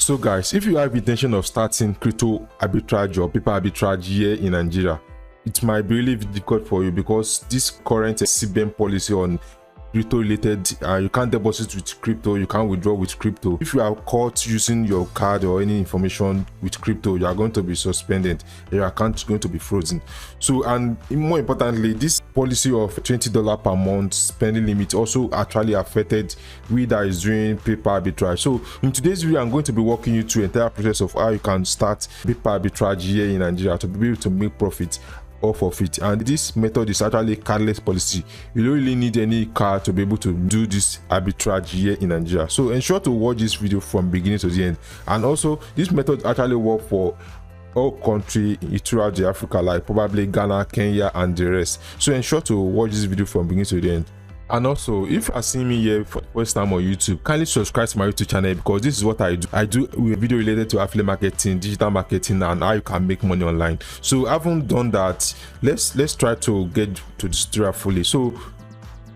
So guys, if you have intention of starting crypto arbitrage or paper arbitrage here in Nigeria, it might be really difficult for you because this current CBN policy on crypto related, you can't deposit with crypto, you can't withdraw with crypto. If you are caught using your card or any information with crypto, you are going to be suspended, your account is going to be frozen. So, and more importantly, this policy of $20 per month spending limit also actually affected we that is doing paper arbitrage. So in today's video, I'm going to be walking you through the entire process of how you can start paper arbitrage here in Nigeria to be able to make profit off of it. And this method is actually cardless policy. You don't really need any card to be able to do this arbitrage here in Nigeria. So ensure to watch this video from beginning to the end. And also, this method actually work for all countries throughout the Africa, like probably Ghana, Kenya, and the rest. So ensure to watch this video from beginning to the end. And also, if you are seeing me here for the first time on YouTube, kindly subscribe to my YouTube channel because this is what I do. I do a video related to affiliate marketing, digital marketing, and how you can make money online. So having done that, let's try to get to the story fully. So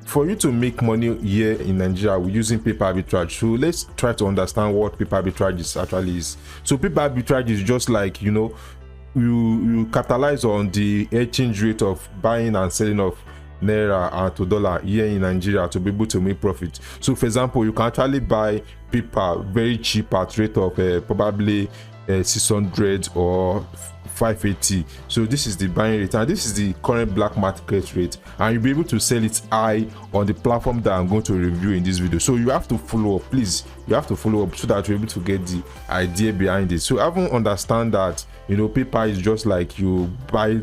for you to make money here in Nigeria, we're using paper arbitrage. So let's try to understand what paper arbitrage actually is. So paper arbitrage is just like, you know, you capitalize on the exchange rate of buying and selling of Naira to dollar here in Nigeria to be able to make profit. So for example, you can actually buy paper very cheap at rate of probably 600 or 580. So this is the buying rate and this is the current black market rate, and you'll be able to sell it high on the platform that I'm going to review in this video. So you have to follow up, please. You have to follow up so that you're able to get the idea behind it. So having understand that, you know, paper is just like you buy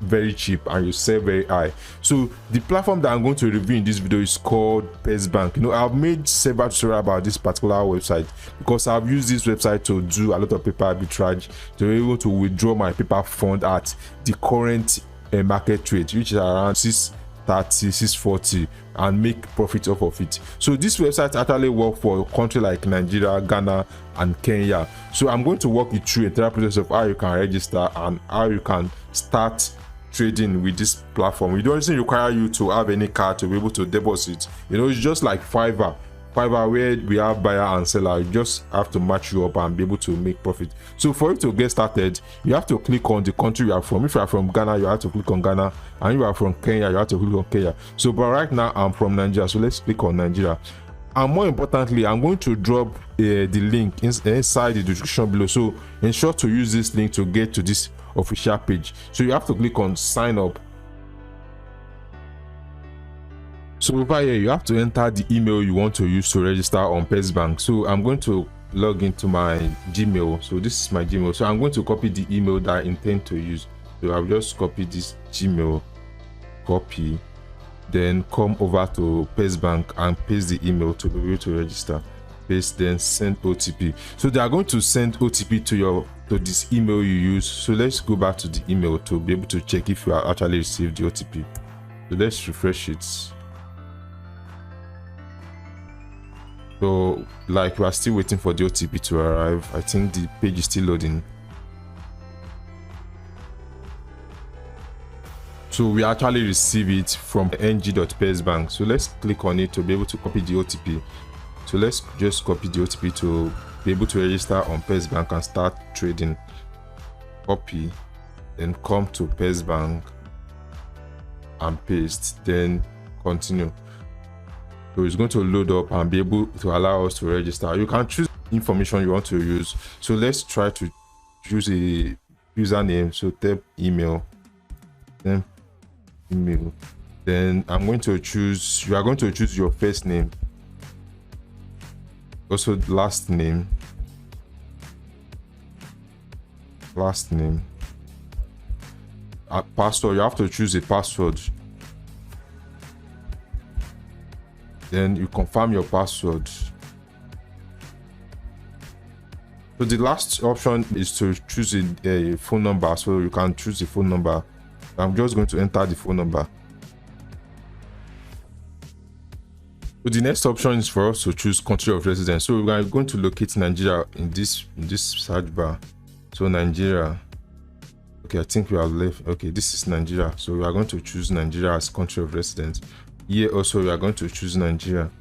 very cheap and you sell very high. So the platform that I'm going to review in this video is called Pexbank. You know, I've made several tutorials about this particular website because I've used this website to do a lot of paper arbitrage, to be able to withdraw my paper fund at the current market rate, which is around 630, 640, and make profit off of it. So this website actually works for a country like Nigeria, Ghana, and Kenya. So I'm going to walk you through the entire process of how you can register and how you can start trading with this platform. It doesn't require you to have any card to be able to deposit. You know, it's just like Fiverr where we have buyer and seller. You just have to match you up and be able to make profit. So for you to get started, you have to click on the country you are from. If you are from Ghana, you have to click on Ghana, and if you are from Kenya, you have to click on Kenya. So but right now I'm from Nigeria, so let's click on Nigeria. And more importantly, I'm going to drop the link inside the description below, so ensure to use this link to get to this official page. So you have to click on sign up. So over here you have to enter the email you want to use to register on Pexbank. So I'm going to log into my Gmail. So this is my Gmail. So I'm going to copy the email that I intend to use. So I'll just copy this Gmail, copy, then come over to Pexbank and paste the email to be able to register. Paste, then send OTP. So they are going to send OTP to this email you use. So let's go back to the email to be able to check if you have actually received the OTP. So let's refresh it. So like we are still waiting for the OTP to arrive. I think the page is still loading. So we actually receive it from ng.pexbank. So let's click on it to be able to copy the OTP. So let's just copy the OTP to be able to register on Pexbank and start trading. Copy, then come to Pexbank and paste, then continue. So it's going to load up and be able to allow us to register. You can choose information you want to use. So let's try to choose a username. So type email, then email. Then I'm going to choose, you are going to choose your first name, also last name, password. You have to choose a password, then you confirm your password. So the last option is to choose a phone number. So you can choose a phone number. I'm just going to enter the phone number. So the next option is for us to choose country of residence. So we are going to locate Nigeria in this search bar. So Nigeria. Okay, I think we are left. Okay, this is Nigeria. So we are going to choose Nigeria as country of residence. Here also we are going to choose Nigeria.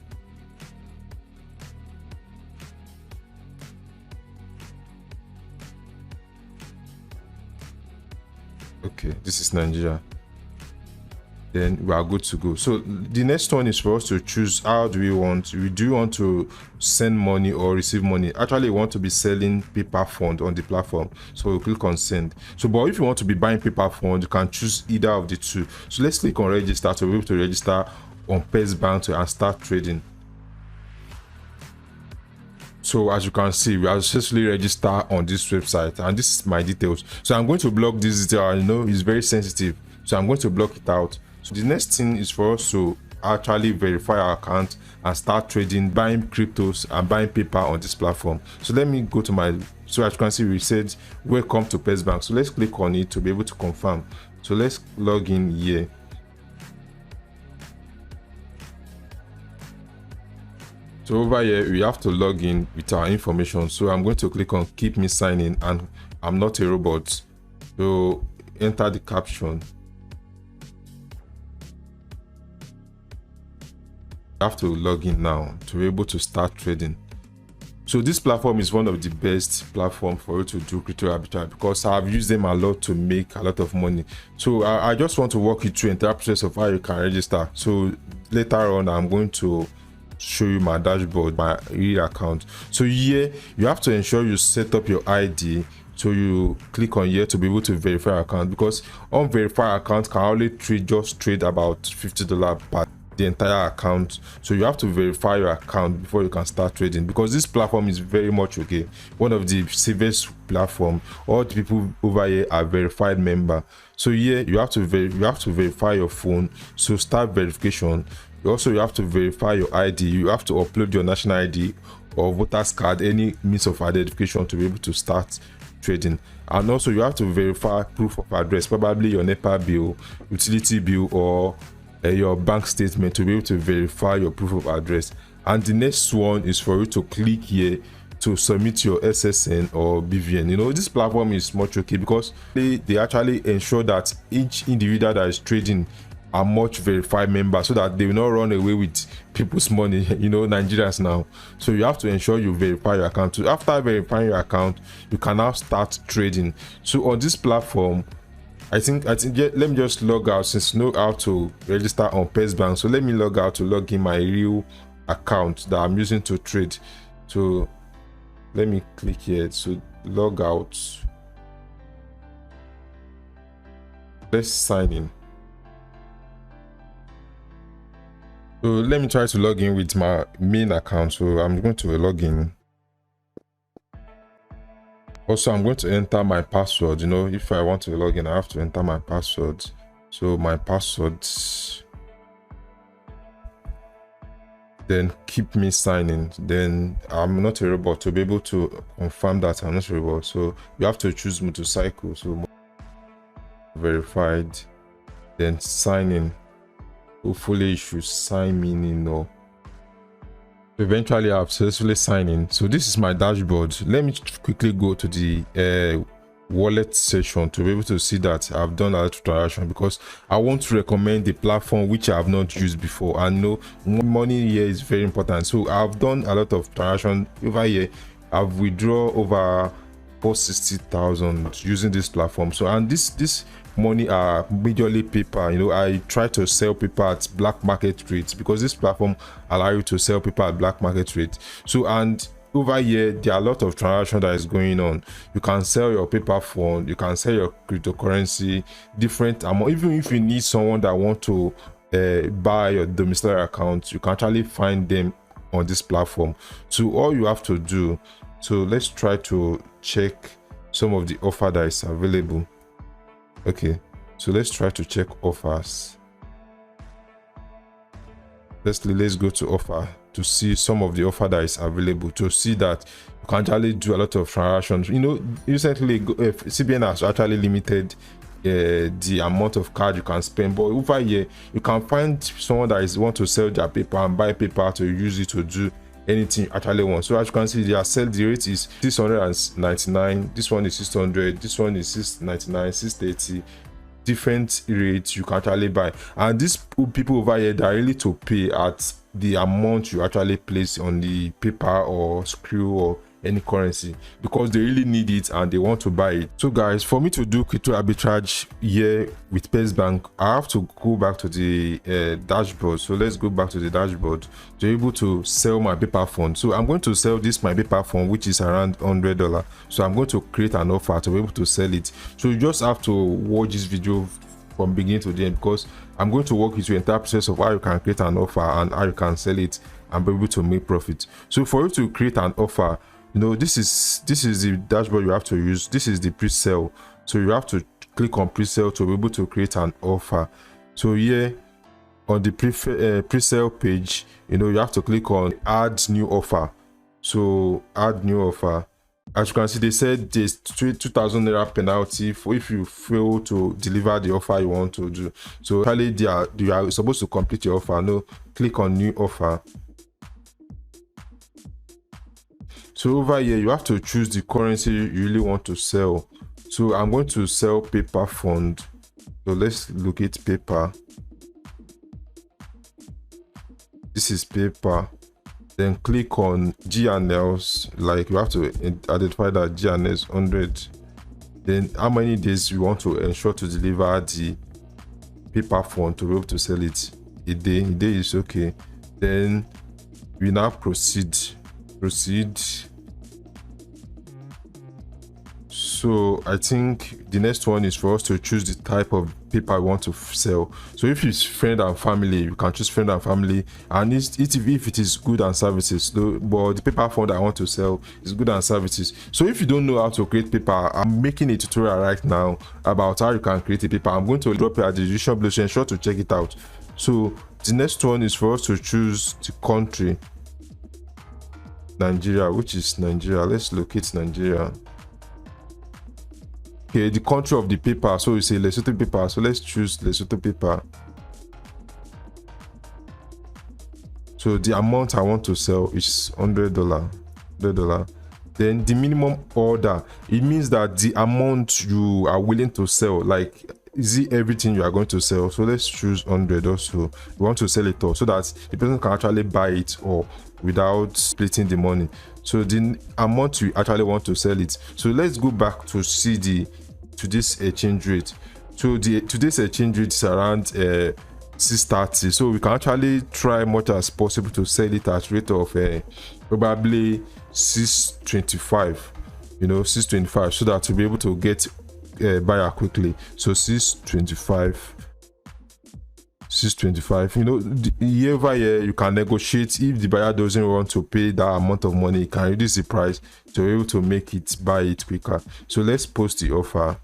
Okay, this is Nigeria. Then we are good to go. So the next one is for us to choose how do we want to send money or receive money. Actually, we want to be selling paper fund on the platform, so we'll click on send. So but if you want to be buying paper fund, you can choose either of the two. So let's click on register to be able to register on Pexbank and start trading. So as you can see, we are successfully registered on this website, and this is my details. So I'm going to block this detail. I know it's very sensitive, so I'm going to block it out. So the next thing is for us to actually verify our account and start trading, buying cryptos and buying paper on this platform. So let me go to so as you can see, we said welcome to Pexbank. So let's click on it to be able to confirm. So let's log in here. So over here, we have to log in with our information. So I'm going to click on keep me signing, and I'm not a robot. So enter the caption. You have to log in now to be able to start trading. So this platform is one of the best platforms for you to do crypto arbitrage, because I've used them a lot to make a lot of money. So I just want to walk you through the entire process of how you can register. So later on, I'm going to show you my dashboard, my real account. So here you have to ensure you set up your ID. So you click on here to be able to verify your account, because unverified account can only trade about $50 per the entire account. So you have to verify your account before you can start trading, because this platform is very much one of the safest platform. All the people over here are verified member. So here you have to verify your phone. So start verification. You have to verify your ID. You have to upload your national ID or voter's card, any means of identification, to be able to start trading. And also you have to verify proof of address, probably your NEPA bill, utility bill, or your bank statement, to be able to verify your proof of address. And the next one is for you to click here to submit your SSN or BVN. This platform is much because they actually ensure that each individual that is trading are much verified members, so that they will not run away with people's money, Nigerians now. So you have to ensure you verify your account. So after verifying your account, you can now start trading. So on this platform, I think let me just log out, since I know how to register on Pexbank. So let me log out to log in my real account that I'm using to trade. So let me click here to log out. Let's sign in. So let me try to log in with my main account. So I'm going to log in. Also, I'm going to enter my password. If I want to log in, I have to enter my password. So my password, then keep me signing. Then I'm not a robot, to be able to confirm that I'm not a robot. So you have to choose motorcycle. So verified, then sign in. Hopefully you should sign me in now. Eventually I've successfully signed in. So this is my dashboard. Let me quickly go to the wallet section to be able to see that I've done a lot of transactions, because I want to recommend the platform which I have not used before. I know money here is very important. So I've done a lot of transactions over here. I've withdrawn over 460,000 using this platform. So, and this money are majorly paper. I try to sell paper at black market rates, because this platform allow you to sell paper at black market rate. So, and over here there are a lot of transaction that is going on. You can sell your paper fund, you can sell your cryptocurrency, different amount. Even if you need someone that want to buy your domiciliary account, you can actually find them on this platform. So all you have to do, so let's try to check some of the offer that is available. Okay, so let's try to check offers. Let's go to offer to see some of the offer that is available, to see that you can actually do a lot of transactions. Recently CBN has actually limited the amount of card you can spend, but over here you can find someone that want to sell their paper and buy paper to use it to do anything you actually want. So as you can see, the rate is 699, this one is 600, this one is 699, 630. Different rates you can actually buy, and these people over here, they are really to pay at the amount you actually place on the paper or screw or any currency because they really need it and they want to buy it. So guys, for me to do crypto arbitrage here with Pexbank, I have to go back to the dashboard. So let's go back to the dashboard to be able to sell my paper fund. So I'm going to sell this my paper fund, which is around $100. So I'm going to create an offer to be able to sell it. So you just have to watch this video from beginning to the end because I'm going to walk you through the entire process of how you can create an offer and how you can sell it and be able to make profit. So for you to create an offer, you know, this is the dashboard you have to use. This is the pre-sale. So you have to click on pre-sale to be able to create an offer. So here on the pre-sale page, you know, you have to click on add new offer. So add new offer. As you can see, they said there's 2,000 Naira penalty for if you fail to deliver the offer you want to do. So actually, you are supposed to complete your offer. No, click on new offer. So over here, you have to choose the currency you really want to sell. So I'm going to sell paper fund. So let's locate paper. This is paper. Then click on GNLs, like you have to identify that GNS 100. Then how many days you want to ensure to deliver the paper fund to be able to sell it. A day is okay. Then we now proceed. So I think the next one is for us to choose the type of paper we want to sell. So if it's friend and family, you can choose friend and family, and if it is good and services. But the paper fund I want to sell is good and services. So if you don't know how to create paper, I'm making a tutorial right now about how you can create a paper. I'm going to drop it at the description below, so ensure to check it out. So the next one is for us to choose the country, Nigeria, which is Nigeria. Let's locate Nigeria. Okay, the country of the paper, so it's a Lesotho paper, so let's choose Lesotho paper. So the amount I want to sell is $100. Then the minimum order, it means that the amount you are willing to sell, like is it everything you are going to sell? So let's choose 100 also. We want to sell it all so that the person can actually buy it all without splitting the money. So the amount you actually want to sell it. So let's go back to see today's exchange rate. So today's exchange rate is around 630. So we can actually try much as possible to sell it at rate of probably 625. You know, 625, so that to be able to get buyer quickly. So 625. You know, year over year you can negotiate. If the buyer doesn't want to pay that amount of money, you can reduce the price to be able to make it buy it quicker. So let's post the offer.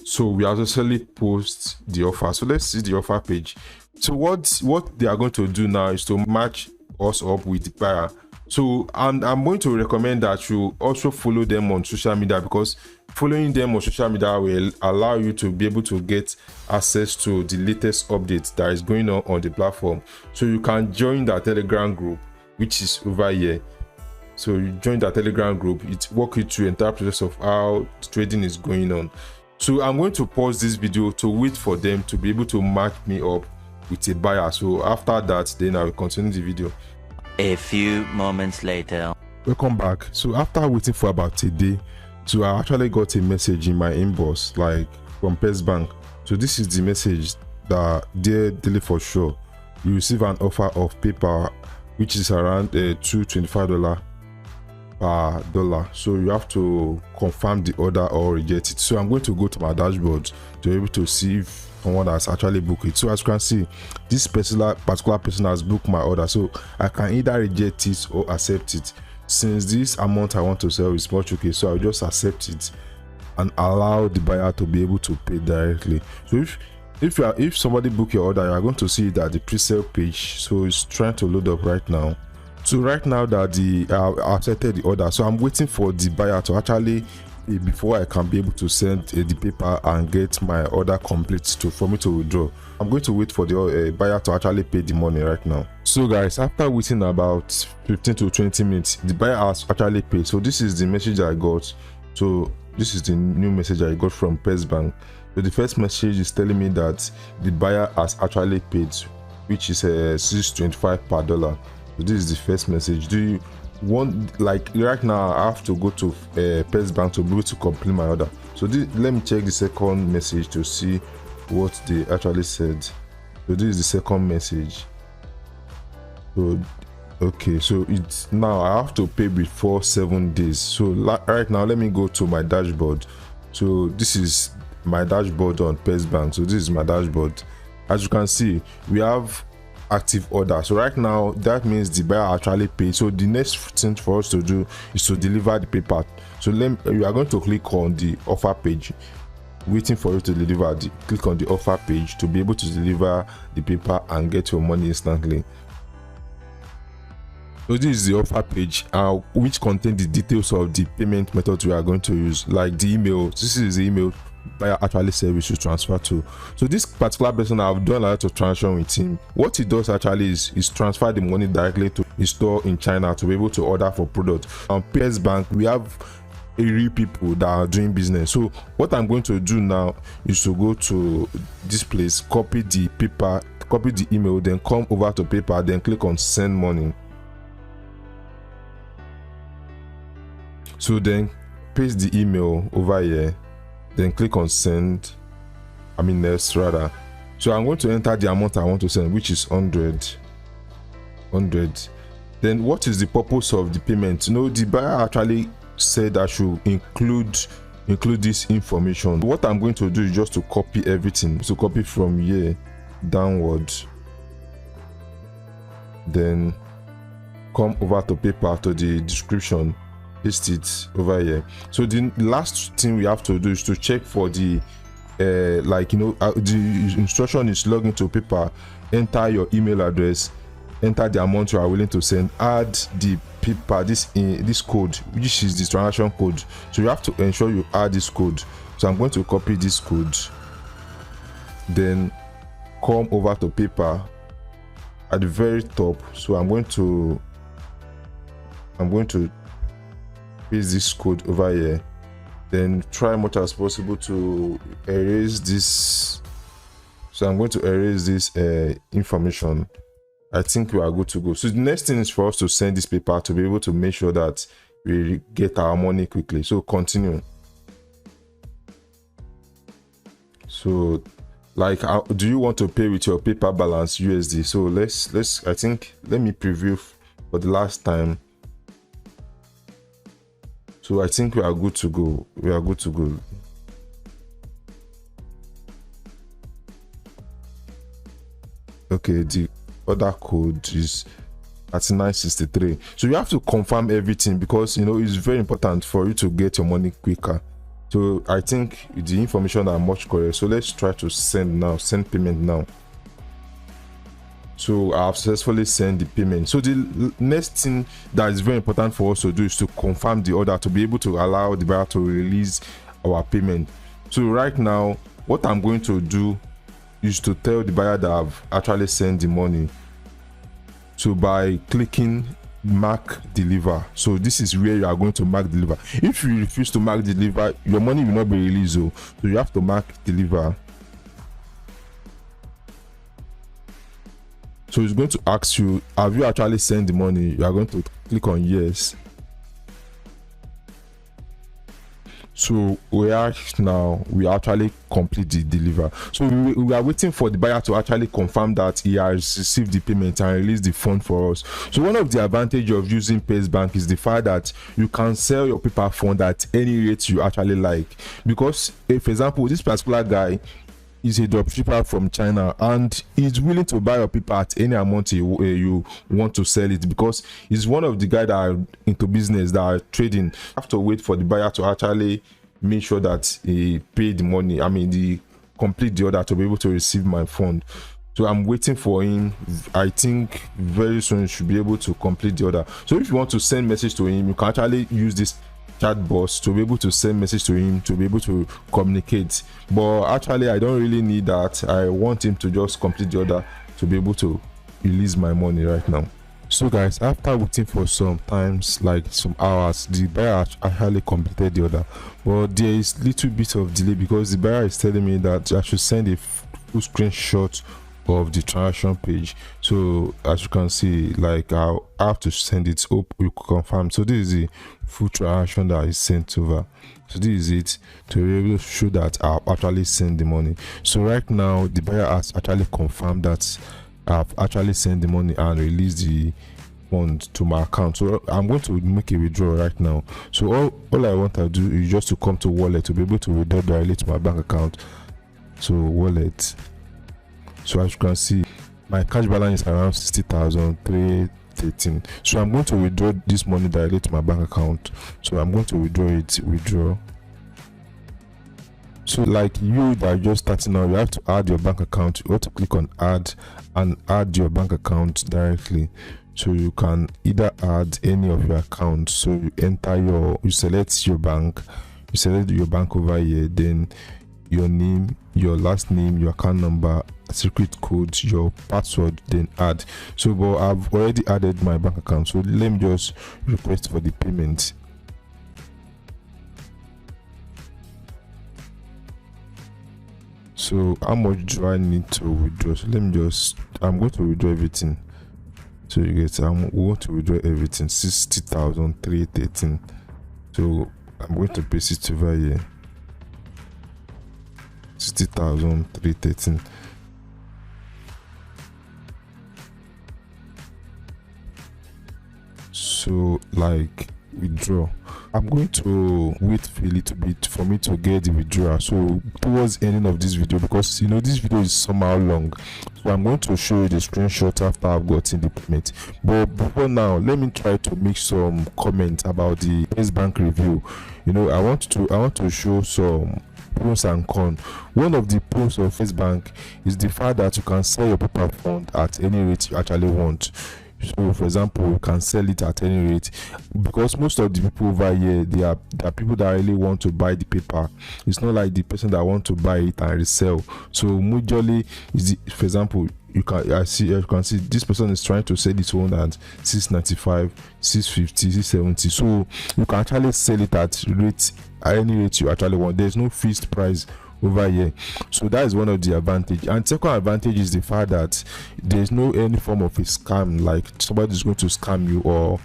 So we actually post the offer. So let's see the offer page. So what they are going to do now is to match us up with the buyer. So and I'm going to recommend that you also follow them on social media, because following them on social media will allow you to be able to get access to the latest updates that is going on the platform. So you can join the Telegram group, which is over here. So you join the Telegram group, it walks you through the entire process of how the trading is going on. So I'm going to pause this video to wait for them to be able to match me up with a buyer. So after that, then I will continue the video. A few moments later. Welcome back. So after waiting for about a day, so I actually got a message in my inbox, like from Pexbank. So this is the message that dear daily for sure, you receive an offer of paper which is around $225 per dollar. So you have to confirm the order or reject it. So I'm going to go to my dashboard to be able to see if someone has actually booked it. So as you can see, this particular person has booked my order, so I can either reject it or accept it. Since this amount I want to sell is much okay, so I'll just accept it and allow the buyer to be able to pay directly. So if somebody book your order, you are going to see that the pre-sale page, so it's trying to load up right now. So right now that I accepted the order, so I'm waiting for the buyer to actually pay before I can be able to send the paper and get my order complete for me to withdraw. I'm going to wait for the buyer to actually pay the money right now. So guys, after waiting about 15 to 20 minutes, the buyer has actually paid. So this is the message I got. So this is the new message I got from Pexbank. So the first message is telling me that the buyer has actually paid, which is $6.25 per dollar. So this is the first message. one, like right now I have to go to Pexbank to be able to complete my order. So let me check the second message to see what they actually said. So this is the second message. So okay, so it's now I have to pay before 7 days. So right now let me go to my dashboard. So this is my dashboard on Pexbank. So this is my dashboard. As you can see, we have active order. So right now that means the buyer actually paid. So the next thing for us to do is to deliver the paper. So you are going to click on the offer page, waiting for you to deliver. Click on the offer page to be able to deliver the paper and get your money instantly. So this is the offer page, which contains the details of the payment methods we are going to use, like the email. This is the email buyer actually said we should transfer to. So this particular person, I've done a lot of transaction with him. What he does actually is transfer the money directly to his store in China to be able to order for product. On Pexbank, we have real people that are doing business. So what I'm going to do now is to go to this place, copy the paper, copy the email, then come over to paper, then click on send money. So then paste the email over here, then click on send, next rather. So I'm going to enter the amount I want to send, which is 100. Then what is the purpose of the payment? The buyer actually said I should include this information. What I'm going to do is just to copy everything. So copy from here downwards, then come over to paper to the description, paste it over here. So the last thing we have to do is to check for the the instruction is log into paper, enter your email address, enter the amount you are willing to send, add the paper, this code, which is the transaction code. So you have to ensure you add this code. So I'm going to copy this code, then come over to paper at the very top. So I'm going to paste this code over here, then try much as possible to erase this. So I'm going to erase this information. I think we are good to go. So the next thing is for us to send this paper to be able to make sure that we get our money quickly. So continue. So do you want to pay with your paper balance USD? So let me preview for the last time. So I think we are good to go. Okay, the other code is 3963. So you have to confirm everything because it's very important for you to get your money quicker. So I think the information are much correct. So let's try to send payment now. So I have successfully sent the payment. So the next thing that is very important for us to do is to confirm the order to be able to allow the buyer to release our payment. So right now, what I'm going to do is to tell the buyer that I've actually sent the money. So by clicking mark deliver, so this is where you are going to mark deliver. If you refuse to mark deliver, your money will not be released. So you have to mark deliver. So it's going to ask you, have you actually sent the money? You are going to click on yes. So we actually complete the deliver. So we are waiting for the buyer to actually confirm that he has received the payment and release the fund for us. So one of the advantage of using Pexbank is the fact that you can sell your paper fund at any rate you actually like. Because if, for example, this particular guy is a dropshipper from China and he's willing to buy your paper at any amount you want to sell it, because he's one of the guys that are into business, that are trading. You have to wait for the buyer to actually make sure that he paid the money, the complete the order to be able to receive my fund. So I'm waiting for him. I think very soon he should be able to complete the order. So if you want to send message to him, you can actually use this chat box to be able to send message to him, to be able to communicate. But actually I don't really need that. I want him to just complete the order to be able to release my money right now. So guys, after waiting for some times, like some hours, the buyer actually completed the order, but there is little bit of delay because the buyer is telling me that I should send a full screenshot of the transaction page. So as you can see, like I have to send it up, you confirm. So this is the full transaction that is sent over. So this is it, to be able to show that I've actually sent the money. So right now the buyer has actually confirmed that I've actually sent the money and released the funds to my account. So I'm going to make a withdrawal right now. So all I want to do is just to come to wallet to be able to withdraw directly to my bank account. So wallet. So as you can see, my cash balance is around 60,313. So I'm going to withdraw this money directly to my bank account. So I'm going to withdraw. So like you that are just starting out, you have to add your bank account. You have to click on add and add your bank account directly. So you can either add any of your accounts. So you select your bank, over here, then your name, your last name, your account number, secret code, your password, then add. So but I've already added my bank account, so let me just request for the payment. So how much do I need to withdraw? So I'm going to withdraw everything. So you get, I'm going to withdraw everything, 60,313. So I'm going to paste it over here, 60,313. So like withdraw, I'm going to wait for a little bit for me to get the withdrawal. So towards the ending of this video, because you know this video is somehow long, so I'm going to show you the screenshot after I've gotten the payment. But before now, let me try to make some comment about the Pexbank review. You know, I want to show some pros and cons. One of the pros of Pexbank is the fact that you can sell your paper fund at any rate you actually want. So for example, you can sell it at any rate, because most of the people over here, they are people that really want to buy the paper. It's not like the person that want to buy it and resell. So majorly is for example, you can see this person is trying to sell this one at 695, 650, 670. So you can actually sell it at any rate you actually want. There's no fixed price over here. So that is one of the advantage. And second advantage is the fact that there's no any form of a scam, like somebody is going to scam you or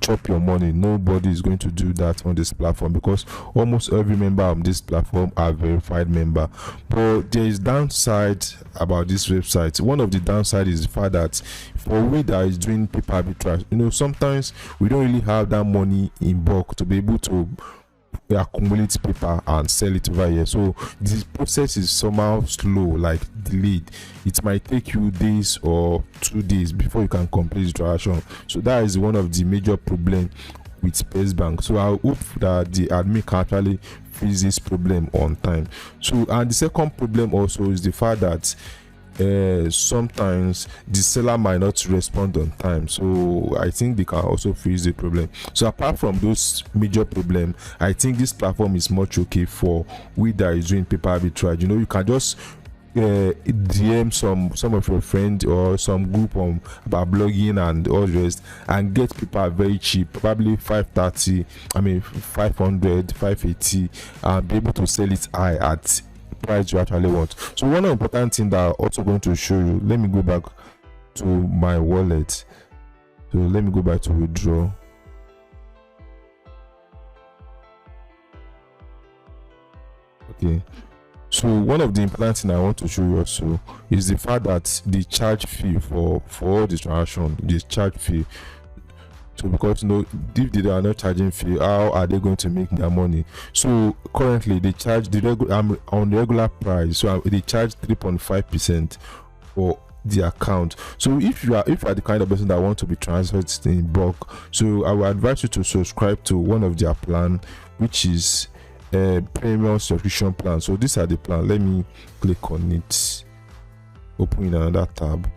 chop your money. Nobody is going to do that on this platform, because almost every member on this platform are verified member. But there is downside about this website. One of the downside is the fact that for we that is doing paper arbitrage, you know, sometimes we don't really have that money in bulk to be able to accumulate paper and sell it over here. So this process is somehow slow, like delayed. It might take you days or 2 days before you can complete the transaction. So that is one of the major problem with Pexbank. So I hope that the admin can actually fix this problem on time. So, and the second problem also is the fact that sometimes the seller might not respond on time. So I think they can also face the problem. So apart from those major problems, I think this platform is much okay for we that is doing paper arbitrage. You know, you can just DM some of your friends or some group about blogging and all the rest, and get paper very cheap, probably 530, 500, 580, and be able to sell it high at price you actually want. So one important thing that I'm also going to show you, let me go back to my wallet. So let me go back to withdraw. Okay, so one of the important things I want to show you also is the fact that the charge fee for all the transaction, this charge fee. So because you know, if they are not charging fee, how are they going to make their money? So currently they charge on the regular price, so they charge 3.5% for the account. So if you are the kind of person that want to be transferred in bulk, so I will advise you to subscribe to one of their plan, which is a premium subscription plan. So these are the plan. Let me click on it, open in another tab.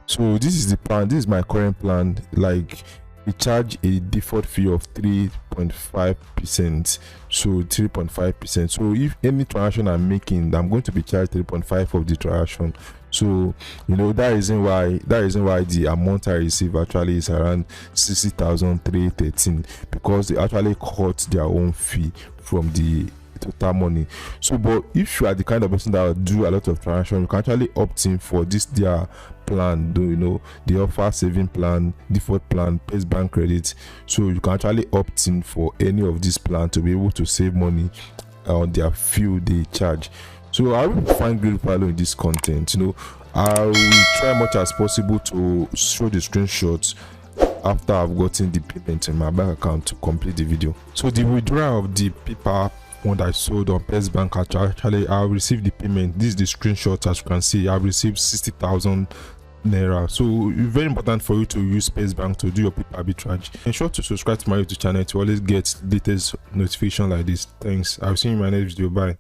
So this is the plan. This is my current plan. Like, we charge a default fee of 3.5%. So 3.5%. So if any transaction I'm making, I'm going to be charged 3.5 of the transaction. So you know, that reason why the amount I receive actually is around 60,313, because they actually cut their own fee from the total money. So but if you are the kind of person that will do a lot of transactions, you can actually opt in for this their plan. Though, you know, they offer saving plan, default plan, Pexbank credit. So you can actually opt in for any of these plans to be able to save money on their fee they charge. So I will find great value in this content. You know, I will try much as possible to show the screenshots after I've gotten the payment in my bank account to complete the video. So the withdrawal of the paper one that I sold on Pexbank, actually I received the payment. This is the screenshot. As you can see, I've received 60,000 Naira. So it's very important for you to use Pexbank to do your paper arbitrage. Ensure to subscribe to my YouTube channel to always get latest notification like this. Thanks. I'll see you in my next video. Bye.